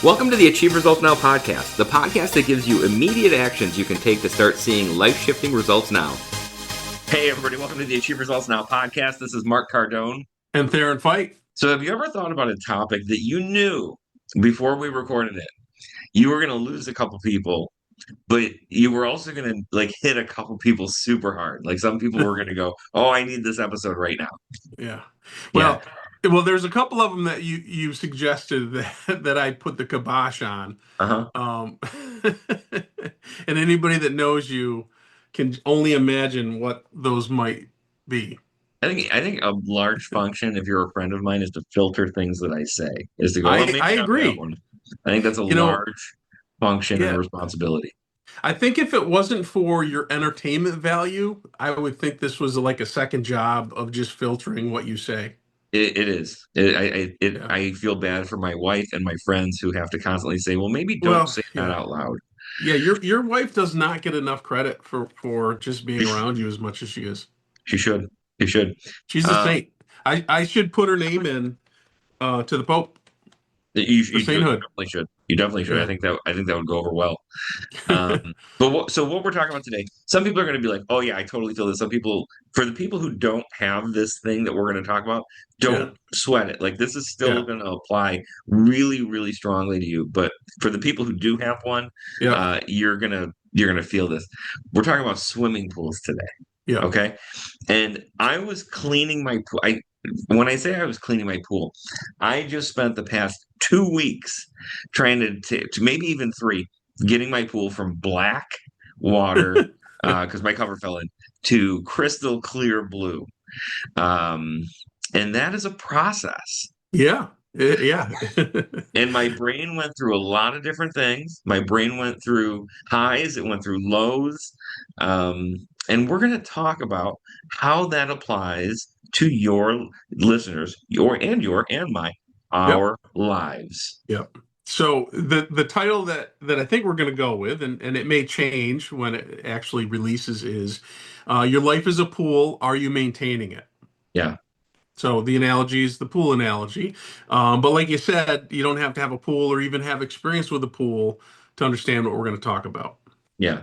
Welcome to the Achieve Results Now podcast, the podcast that gives you immediate actions you can take to start seeing life-shifting results now. Hey everybody, welcome to the Achieve Results Now podcast. This is Mark Cardone. And Theron Feidt. So have you ever thought about a topic that you knew before we recorded it, you were going to lose a couple people, but you were also going to hit a couple people super hard. Like some people were going to go, oh, I need this episode right now. Yeah. Yeah. Well, there's a couple of them that you suggested that I put the kibosh on. Uh-huh. And anybody that knows you can only imagine what those might be. I think a large function, if you're a friend of mine, is to filter things that I say. Is to go, well, maybe I not agree. that one. I think that's a large function and responsibility. I think if it wasn't for your entertainment value, I would think this was like a second job of just filtering what you say. It is. I feel bad for my wife and my friends who have to constantly say, well, maybe don't say that out loud. Yeah, your wife does not get enough credit for just being around you as much as she is. She should. She should. She's a saint. I should put her name in to the Pope. You definitely should. You definitely should. Yeah. I think that would go over well. But what we're talking about today, some people are going to be like, oh yeah, I totally feel this. Some people, for the people who don't have this thing that we're going to talk about, don't sweat it. Like this is still going to apply really, really strongly to you. But for the people who do have one, you're gonna feel this. We're talking about swimming pools today. Yeah. Okay. And I was cleaning my pool. When I say I was cleaning my pool, I just spent the past 2 weeks trying to maybe even 3, getting my pool from black water because my cover fell in to crystal clear blue. And that is a process. Yeah. Yeah. And my brain went through a lot of different things. My brain went through highs, it went through lows. And we're going to talk about how that applies to your listeners, our lives. Yep. So the title that I think we're going to go with, and it may change when it actually releases, is Your Life is a Pool. Are you maintaining it? Yeah. So the analogy is the pool analogy. But like you said, you don't have to have a pool or even have experience with a pool to understand what we're going to talk about. Yeah.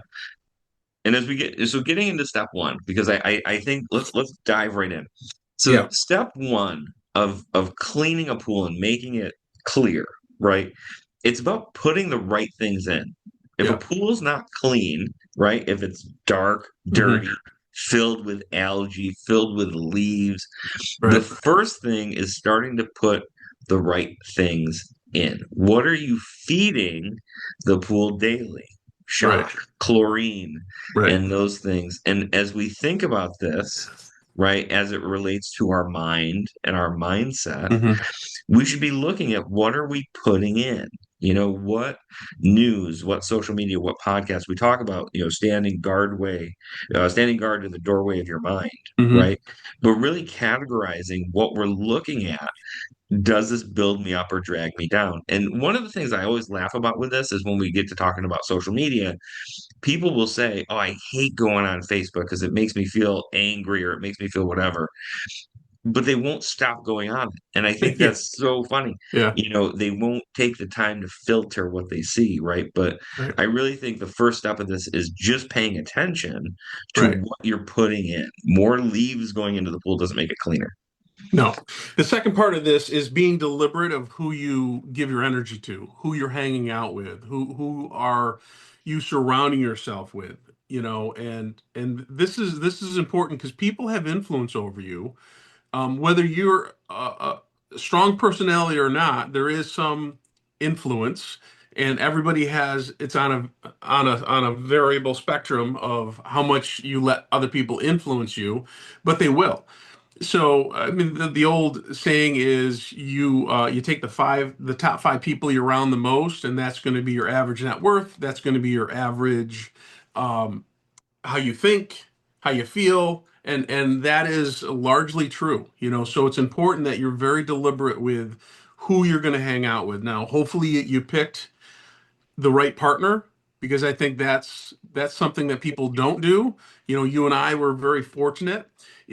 And as we getting into step 1, because I think let's dive right in. So step 1 of cleaning a pool and making it clear, right? It's about putting the right things in. If a pool's not clean, right? If it's dark, dirty, filled with algae, filled with leaves, the first thing is starting to put the right things in. What are you feeding the pool daily? Shock, chlorine, and those things. And as we think about this, right, as it relates to our mind and our mindset, we should be looking at what are we putting in? You know, what news, what social media, what podcasts we talk about, standing guard in the doorway of your mind, right? But really categorizing what we're looking at. Does this build me up or drag me down? And one of the things I always laugh about with this is when we get to talking about social media, people will say, oh, I hate going on Facebook because it makes me feel angry or it makes me feel whatever. But they won't stop going on it. And I think that's so funny. Yeah. They won't take the time to filter what they see, right? But I really think the first step of this is just paying attention to what you're putting in. More leaves going into the pool doesn't make it cleaner. No. The second part of this is being deliberate of who you give your energy to, who you're hanging out with, who are you surrounding yourself with, and this is important because people have influence over you. Whether you're a strong personality or not, there is some influence, and everybody it's on a variable spectrum of how much you let other people influence you, but they will. So, I mean, the old saying is you take the top 5 people you're around the most, and that's going to be your average net worth. That's going to be your average, how you think, how you feel, and that is largely true. So it's important that you're very deliberate with who you're going to hang out with. Now, hopefully, you picked the right partner, because I think that's something that people don't do. You and I were very fortunate.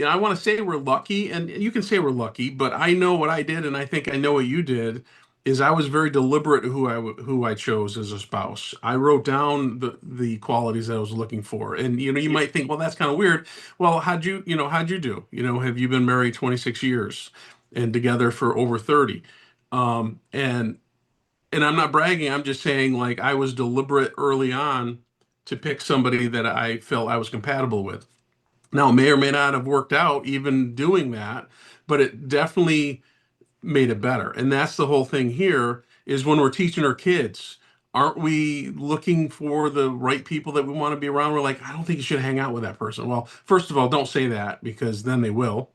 I want to say we're lucky, and you can say we're lucky, but I know what I did, and I think I know what you did. is I was very deliberate who I chose as a spouse. I wrote down the qualities that I was looking for. And you might think, well, that's kind of weird. Well, how'd you do? Have you been married 26 years and together for over 30? Um, and and I'm not bragging, I'm just saying like I was deliberate early on to pick somebody that I felt I was compatible with. Now, it may or may not have worked out even doing that, but it definitely made it better. And that's the whole thing here is when we're teaching our kids, aren't we looking for the right people that we want to be around? We're like, I don't think you should hang out with that person. Well, first of all, don't say that because then they will.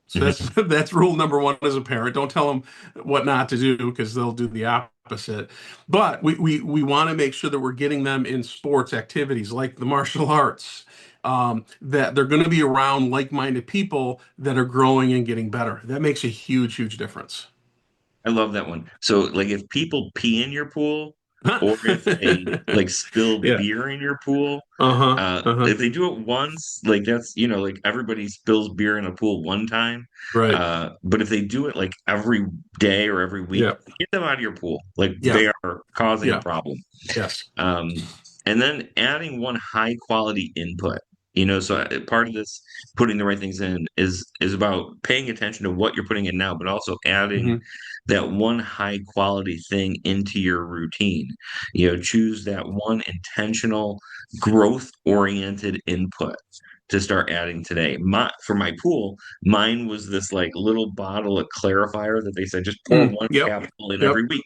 So that's Mhm. that's rule number one as a parent. Don't tell them what not to do because they'll do the opposite. But we want to make sure that we're getting them in sports activities like the martial arts, that they're going to be around like-minded people that are growing and getting better. That makes a huge, huge difference. I love that one. So, like, if people pee in your pool, or if they like spill Yeah. beer in your pool, Uh-huh. Uh-huh. if they do it once, like that's like everybody spills beer in a pool one time. Right. But if they do it like every day or every week, Yeah. get them out of your pool. Like Yeah. they are causing a Yeah. problem. Yes. And then adding one high quality input. So part of this putting the right things in is about paying attention to what you're putting in now, but also adding Hmm. that one high quality thing into your routine. Choose that one intentional growth oriented input to start adding today. For my pool, mine was this like little bottle of clarifier that they said just pour Mm. one Yep. capsule in every Yep. week.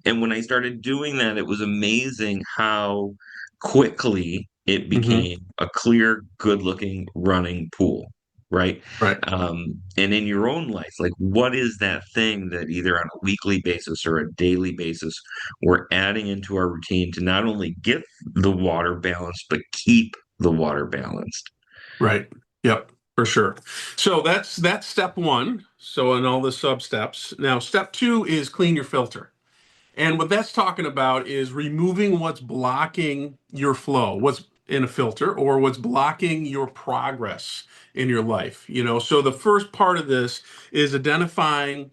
And when I started doing that, it was amazing how quickly it Hmm. became a clear, good looking running pool. Right. Right. And in your own life, like what is that thing that either on a weekly basis or a daily basis we're adding into our routine to not only get the water balanced, but keep the water balanced? Right. Yep. For sure. So that's step one. So in all the sub steps. Now, step two is clean your filter. And what that's talking about is removing what's blocking your flow, what's in a filter, or what's blocking your progress in your life. So the first part of this is identifying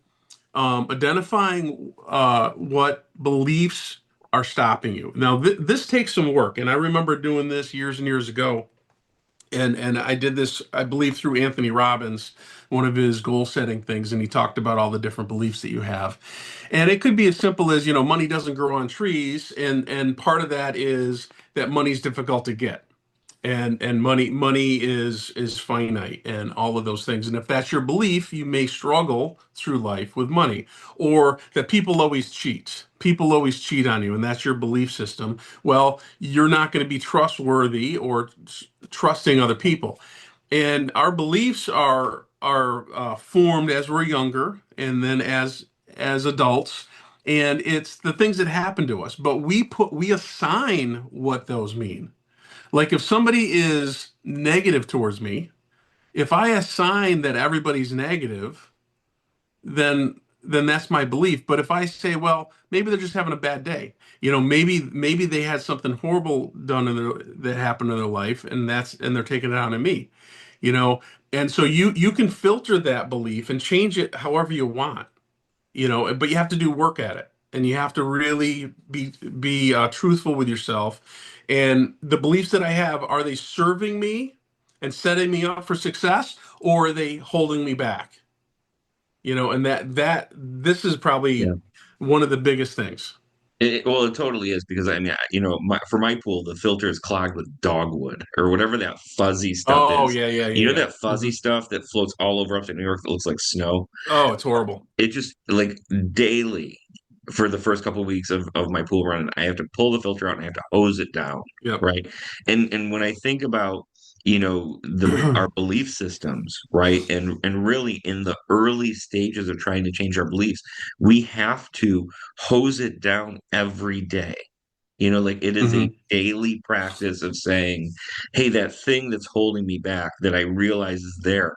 what beliefs are stopping you. Now, this takes some work, and I remember doing this years and years ago. And I did this, I believe, through Anthony Robbins, one of his goal setting things, and he talked about all the different beliefs that you have. And it could be as simple as, money doesn't grow on trees, and part of that is that money's difficult to get, and money is finite and all of those things. And if that's your belief, you may struggle through life with money. Or that people always cheat on you, and that's your belief system. Well, you're not going to be trustworthy or trusting other people. And our beliefs are formed as we're younger and then as adults, and it's the things that happen to us, but we assign what those mean. Like if somebody is negative towards me, if I assign that everybody's negative, then that's my belief. But if I say, well, maybe they're just having a bad day, maybe they had something horrible done that happened in their life, and they're taking it out on me, you know. And so you can filter that belief and change it however you want, but you have to do work at it, and you have to really be truthful with yourself. And the beliefs that I have, are they serving me and setting me up for success, or are they holding me back? And that this is Yeah. probably one of the biggest things. Well, it totally is because I mean, for my pool, the filter is clogged with dogwood or whatever that fuzzy stuff Oh, is. yeah, yeah, You yeah, know yeah. that fuzzy Hmm. stuff that floats all over upstate New York that looks like snow? Oh, it's horrible. It just like daily for the first couple of weeks of my pool run, I have to pull the filter out and I have to hose it down, Yep. right? And when I think about the our belief systems, right, and really in the early stages of trying to change our beliefs, we have to hose it down every day. Like it is a Hmm. daily practice of saying, hey, that thing that's holding me back that I realize is there,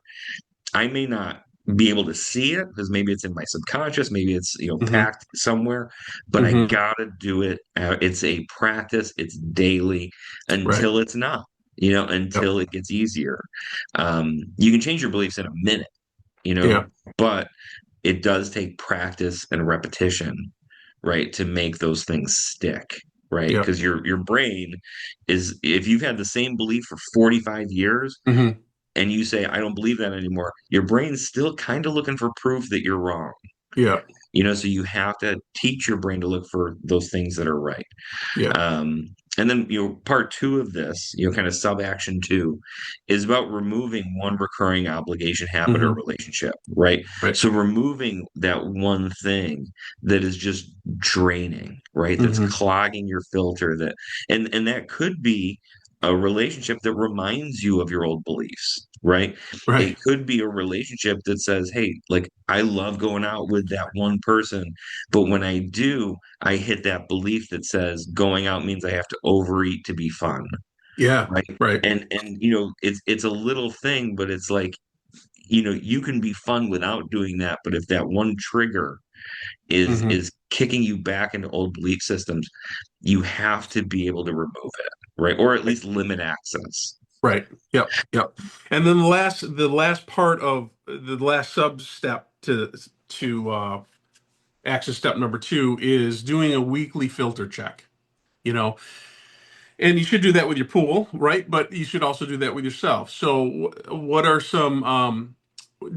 I may not be able to see it because maybe it's in my subconscious, maybe it's Hmm. packed somewhere, but I Hmm. gotta do it. It's a practice. It's daily Right. until it's not. Yep. Until it gets easier. You can change your beliefs in a minute. Yeah. But it does take practice and repetition. right, to make those things stick, right? Yep. Because your brain is, if you've had the same belief for 45 years Hmm. and you say, I don't believe that anymore, your brain's still kind of looking for proof that you're wrong. Yeah. So you have to teach your brain to look for those things that are right. Yeah. Um, and then, part two of this, kind of sub action two, is about removing one recurring obligation, habit, or Hmm. relationship, right? Right. So removing that one thing that is just draining, right? That's Hmm. clogging your filter, and that could be a relationship that reminds you of your old beliefs, right? It Right. could be a relationship that says, hey, like, I love going out with that one person, but when I do, I hit that belief that says going out means I have to overeat to be fun, Yeah. right? Right. And it's a little thing, but it's like, you can be fun without doing that, but if that one trigger Hmm. is kicking you back into old belief systems, you have to be able to remove it, right? Or at least limit access. Right. Yep. Yep. And then the last part of the last sub step to action step number two is doing a weekly filter check. You know, and you should do that with your pool, right? But you should also do that with yourself. So, what are some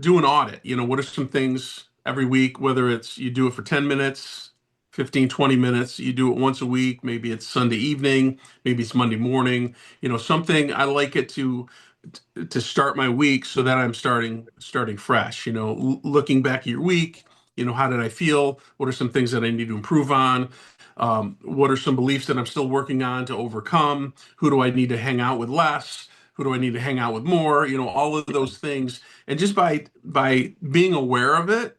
do an audit? What are some things every week, whether it's you do it for 10 minutes, 15, 20 minutes, you do it once a week, maybe it's Sunday evening, maybe it's Monday morning, something I like it to start my week so that I'm starting fresh, looking back at your week, how did I feel? What are some things that I need to improve on? What are some beliefs that I'm still working on to overcome? Who do I need to hang out with less? Who do I need to hang out with more? All of those things. And just by being aware of it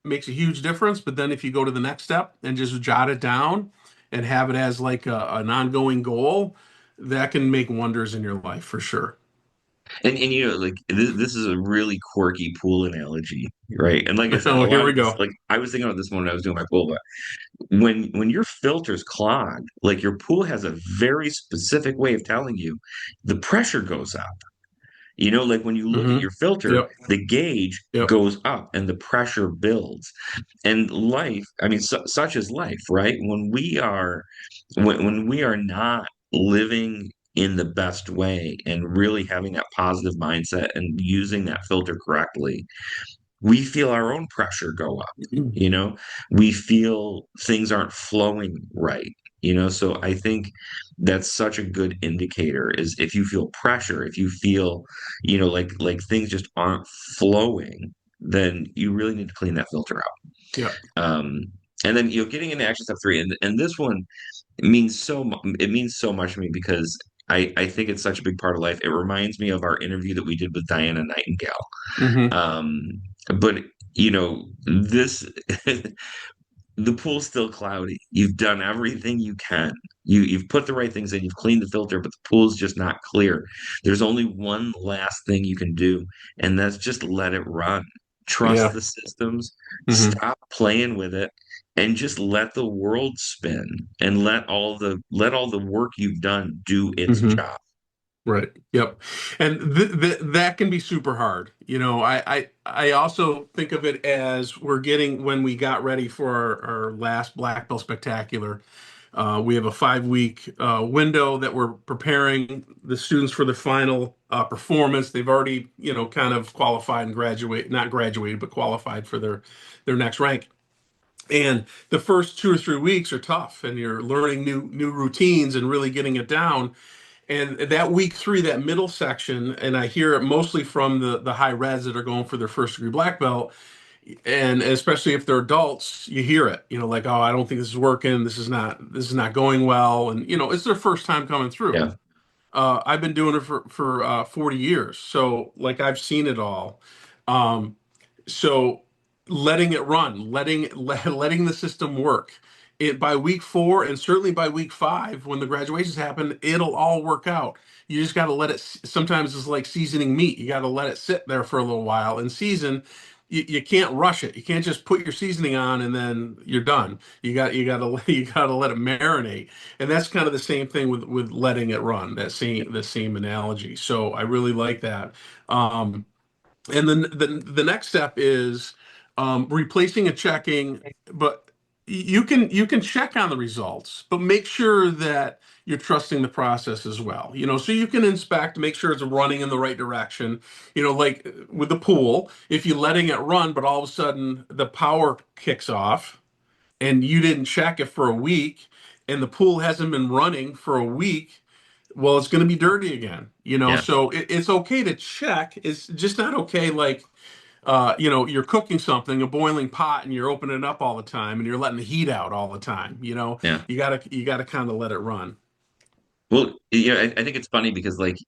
makes a huge difference. But then if you go to the next step and just jot it down and have it as like an ongoing goal, that can make wonders in your life for sure. And like, this is a really quirky pool analogy, right? And like I said, a Oh, here lot we of this, go. like, I was thinking about this when I was doing my pool, but when your filter's clogged, like, your pool has a very specific way of telling you the pressure goes up. Like, when you look at Hmm. your filter, Yep. the gauge Yep. goes up and the pressure builds. And life, I mean, such is life, right? When we are not living in the best way and really having that positive mindset and using that filter correctly, we feel our own pressure go up. you know we feel things aren't flowing right. So I think that's such a good indicator, is if you feel pressure, if you feel like things just aren't flowing, then you really need to clean that filter Yep. out. And then, getting into action step three, and this one means it means so much to me, because I think it's such a big part of life. It reminds me of our interview that we did with Diana Nightingale. Hmm. um, but this the pool's still cloudy. You've done everything you can. You've put the right things in, you've cleaned the filter, but the pool's just not clear. There's only one last thing you can do, and that's just let it run. Trust Yeah. the systems, Hmm. stop playing with it, and just let the world spin, and let all the work you've done do its Hmm. job. Right. Yep. And that can be super hard. I also think of it as when we got ready for our last Black Belt Spectacular. We have a 5 week window that we're preparing the students for the final performance. They've already, kind of qualified and not graduated, but qualified for their next rank. And the first 2 or 3 weeks are tough, and you're learning new routines and really getting it down. And that week three, that middle section, and I hear it mostly from the high reds that are going for their first degree black belt, and especially if they're adults, you hear it. Like, oh, I don't think this is working. This is not going well, and it's their first time coming through. Yeah. I've been doing it for 40 years, so like I've seen it all. Um, so letting it run, letting the system work. It by week four and certainly by week five, when the graduations happen, it'll all work out. You just got to let it. Sometimes it's like seasoning meat. You got to let it sit there for a little while and season. You can't rush it. You can't just put your seasoning on and then you're done. You got to let it marinate. And that's kind of the same thing with letting it run. The same analogy. So I really like that. And then the next step is replacing and checking, but you can check on the results, but make sure that you're trusting the process as well. So you can inspect, make sure it's running in the right direction. Like with the pool, if you're letting it run, but all of a sudden the power kicks off and you didn't check it for a week, and the pool hasn't been running for a week, well, it's going to be dirty again. Yeah, So it's okay to check. It's just not okay, like you're cooking something, a boiling pot, and you're opening it up all the time, and you're letting the heat out all the time. yeah. You gotta kind of let it run. Well, I think it's funny because, like,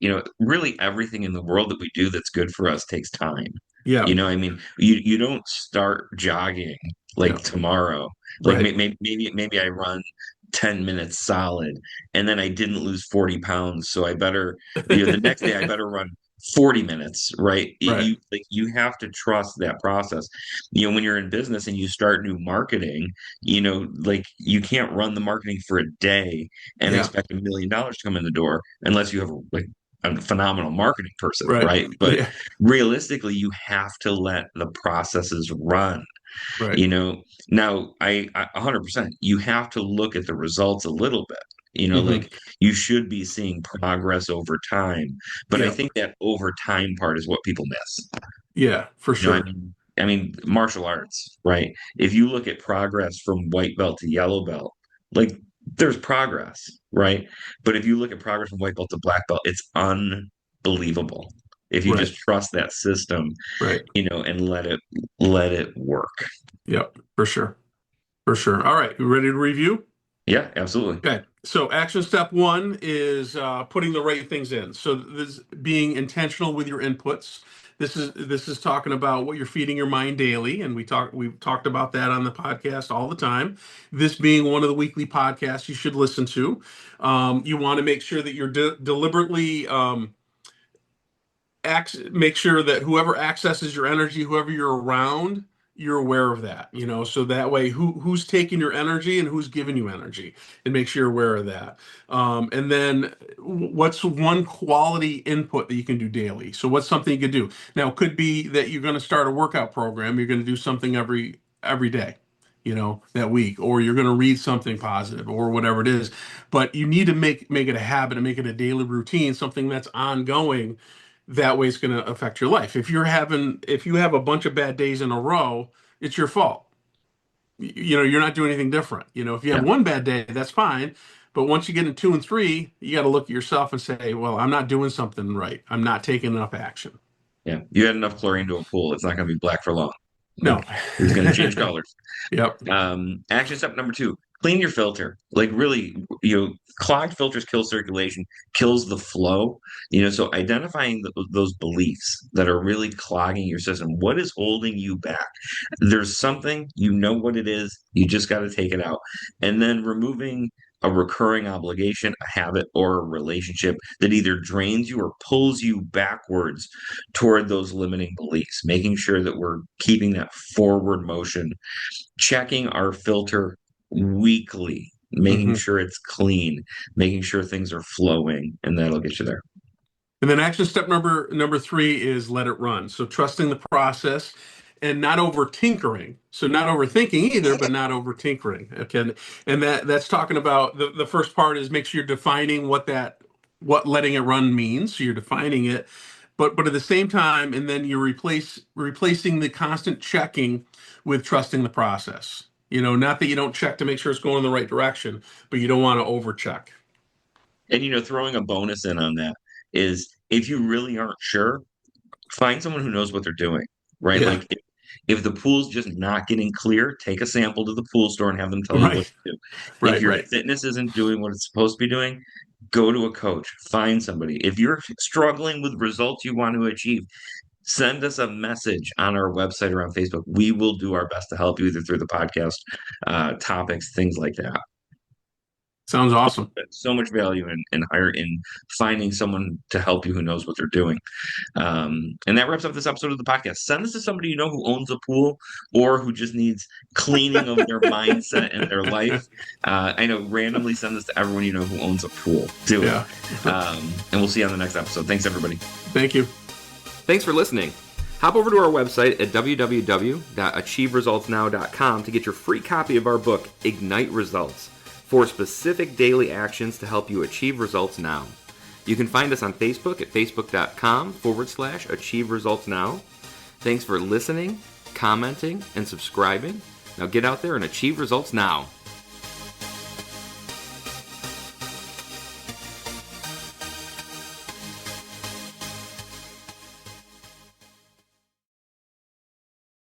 really everything in the world that we do that's good for us takes time. Yeah, I mean, you don't start jogging like yeah, tomorrow. Like right. maybe I run 10 minutes solid, and then I didn't lose 40 pounds, so I better, the next day I better run 40 minutes, right? Right. You have to trust that process. When you're in business and you start new marketing, like, you can't run the marketing for a day and Yeah, expect $1 million to come in the door unless you have like a phenomenal marketing person, right. right? But Yeah, realistically, you have to let the processes run. right. you know Now, I 100%, you have to look at the results a little bit. Hmm. Like, you should be seeing progress over time, but I Yeah, think that over time part is what people miss. yeah, for I sure. mean, martial arts, right? If you look at progress from white belt to yellow belt, like, there's progress, right? But if you look at progress from white belt to black belt, it's unbelievable. If you Right, just trust that system, right. and let it work. Yep, for sure, for sure. All right, you ready to review? Yeah, absolutely. Okay, so action step one is putting the right things in. So this being intentional with your inputs. This is talking about what you're feeding your mind daily, and we've talked about that on the podcast all the time. This being one of the weekly podcasts you should listen to. You want to make sure that you're deliberately make sure that whoever accesses your energy, whoever you're around, you're aware of that. So that way, who's taking your energy and who's giving you energy, and make sure you're aware of that. And then, what's one quality input that you can do daily? So what's something you could do? Now, it could be that you're going to start a workout program. You're going to do something every day. That week, or you're going to read something positive, or whatever it is. But you need to make it a habit and make it a daily routine, something that's ongoing. That way it's going to affect your life. If you have a bunch of bad days in a row, it's your fault. You're not doing anything different. If you have Yeah, one bad day, that's fine. But once you get in two and three, you got to look at yourself and say, well, I'm not doing something right. I'm not taking enough action. yeah. You had enough chlorine to a pool. It's not going to be black for long. No. Like, it's going to change colors. Yep. Action step number two: clean your filter. Like, really, clogged filters kill circulation, kills the flow. So identifying those beliefs that are really clogging your system. What is holding you back? There's something, what it is. You just got to take it out. And then removing a recurring obligation, a habit, or a relationship that either drains you or pulls you backwards toward those limiting beliefs, making sure that we're keeping that forward motion, checking our filter weekly, making Hmm. sure it's clean, making sure things are flowing, and that'll get you there. And then action step number three is let it run. So trusting the process and not over tinkering. So not overthinking either, but not over tinkering. Okay. And that's talking about the first part is make sure you're defining what letting it run means. So you're defining it, but at the same time, and then you're replacing the constant checking with trusting the process. Not that you don't check to make sure it's going in the right direction, but you don't want to over check. And throwing a bonus in on that is, if you really aren't sure, find someone who knows what they're doing, right? Yeah. Like, if the pool's just not getting clear, take a sample to the pool store and have them tell you what Right. to do. If Right. your Right. fitness isn't doing what it's supposed to be doing, go to a coach, find somebody. If you're struggling with results you want to achieve, send us a message on our website or on Facebook. We will do our best to help you, either through the podcast, topics, things like that. Sounds awesome. So much value in finding someone to help you who knows what they're doing. And that wraps up this episode of the podcast. Send this to somebody you know who owns a pool, or who just needs cleaning of their mindset and their life. I know, randomly send this to everyone you know who owns a pool. Do it. Yeah. And we'll see you on the next episode. Thanks, everybody. Thank you. Thanks for listening. Hop over to our website at www.achieveresultsnow.com to get your free copy of our book, Ignite Results, 4 specific daily actions to help you achieve results now. You can find us on Facebook at facebook.com/Achieve Results Now. Thanks for listening, commenting, and subscribing. Now get out there and achieve results now.